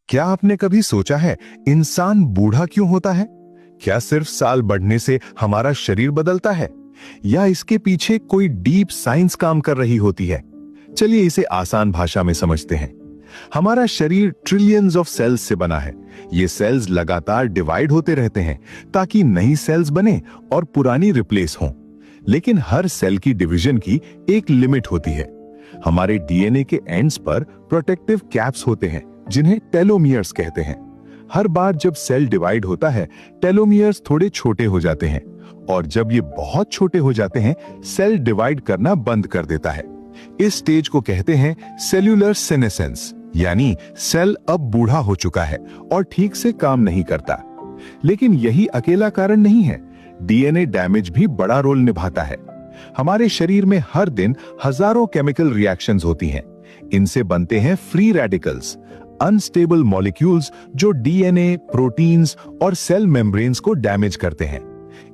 क्या आपने कभी सोचा है इंसान बूढ़ा क्यों होता है? क्या सिर्फ साल बढ़ने से हमारा शरीर बदलता है या इसके पीछे कोई डीप साइंस काम कर रही होती है? चलिए इसे आसान भाषा में समझते हैं। हमारा शरीर ट्रिलियंस ऑफ सेल्स से बना है। ये सेल्स लगातार डिवाइड होते रहते हैं ताकि नई सेल्स बने और पुरानी रिप्लेस हों। लेकिन हर सेल की डिवीजन की एक लिमिट होती है। हमारे डीएनए के एंड्स पर प्रोटेक्टिव कैप्स होते हैं जिन्हें टेलोमियर्स कहते हैं। हर बार जब सेल डिवाइड होता है, टेलोमियर्स थोड़े छोटे हो जाते हैं और जब ये बहुत छोटे हो जाते हैं, सेल डिवाइड करना बंद कर देता है। इस स्टेज को कहते हैं सेल्यूलर सेनेसेंस, यानी सेल अब बूढ़ा हो चुका है और ठीक से काम नहीं करता। लेकिन यही अकेला कारण नहीं है, डीएनए डैमेज भी बड़ा रोल निभाता है। हमारे शरीर में हर दिन हजारों केमिकल रिएक्शंस होती हैं। इनसे बनते हैं फ्री रेडिकल्स, अनस्टेबल मॉलिक्यूल्स जो डीएनए, प्रोटीन्स और सेल मेम्ब्रेन्स को डैमेज करते हैं।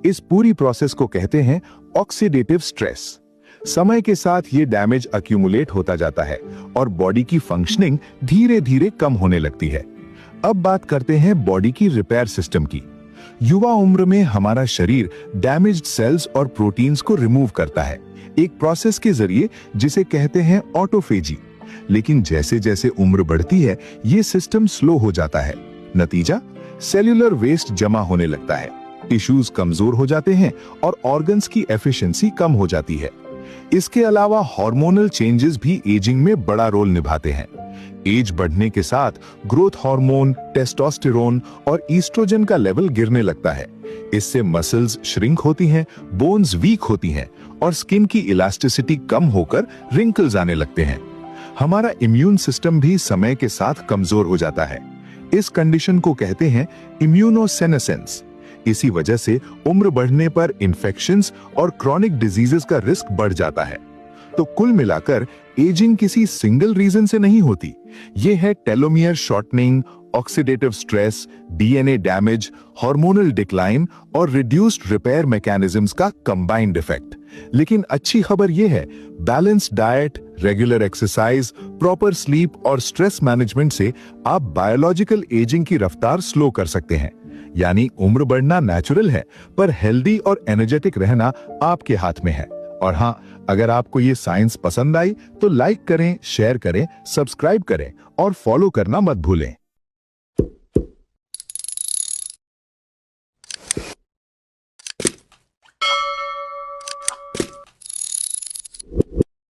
इस पूरी प्रोसेस को कहते हैं ऑक्सीडेटिव स्ट्रेस। समय के साथ ये डैमेज अक्यूमुलेट होता जाता है और बॉडी की फंक्शनिंग धीरे धीरे कम होने लगती है। अब बात करते हैं बॉडी की रिपेयर सिस्टम की। युवा उम्र में हमारा शरीर डैमेज्ड सेल्स और प्रोटीन्स को रिमूव करता है, एक प्रोसेस के जरिए जिसे कहते हैं ऑटोफेजी। लेकिन जैसे जैसे उम्र बढ़ती है, ये सिस्टम स्लो हो जाता है। नतीजा, सेल्यूलर वेस्ट जमा होने लगता है, टिश्यूज कमजोर हो जाते हैं और ऑर्गन्स की एफिशिएंसी कम हो जाती है। इसके अलावा हार्मोनल चेंजेस भी एजिंग में बड़ा रोल निभाते हैं। एज बढ़ने के साथ ग्रोथ हार्मोन, टेस्टोस्टेरोन और ईस्ट्रोजन का लेवल गिरने लगता है। इससे मसल्स श्रिंक होती हैं, बोन्स वीक होती हैं और स्किन की इलास्टिसिटी कम होकर रिंकल्स आने लगते हैं। हमारा इम्यून सिस्टम भी समय के साथ कमजोर हो जाता है। इस कंडीशन को कहते हैं इम्यूनोसेनेसेंस। इसी वजह से उम्र बढ़ने पर इन्फेक्शंस और क्रॉनिक डिजीजेस का रिस्क बढ़ जाता है। तो कुल मिलाकर एजिंग किसी सिंगल रीजन से नहीं होती। ये है telomere shortening, oxidative stress, DNA damage, hormonal decline और रिड्यूस्ड रिपेयर मैकेनिज्म्स का कंबाइंड इफेक्ट। लेकिन अच्छी खबर यह है, balanced diet, regular exercise, proper sleep और स्ट्रेस मैनेजमेंट से आप बायोलॉजिकल एजिंग की रफ्तार स्लो कर सकते हैं। यानी उम्र बढ़ना नेचुरल है, पर हेल्दी और एनर्जेटिक रहना आपके हाथ में है। और हाँ, अगर आपको ये साइंस पसंद आई तो लाइक करें, शेयर करें, सब्सक्राइब करें और फॉलो करना मत भूलें।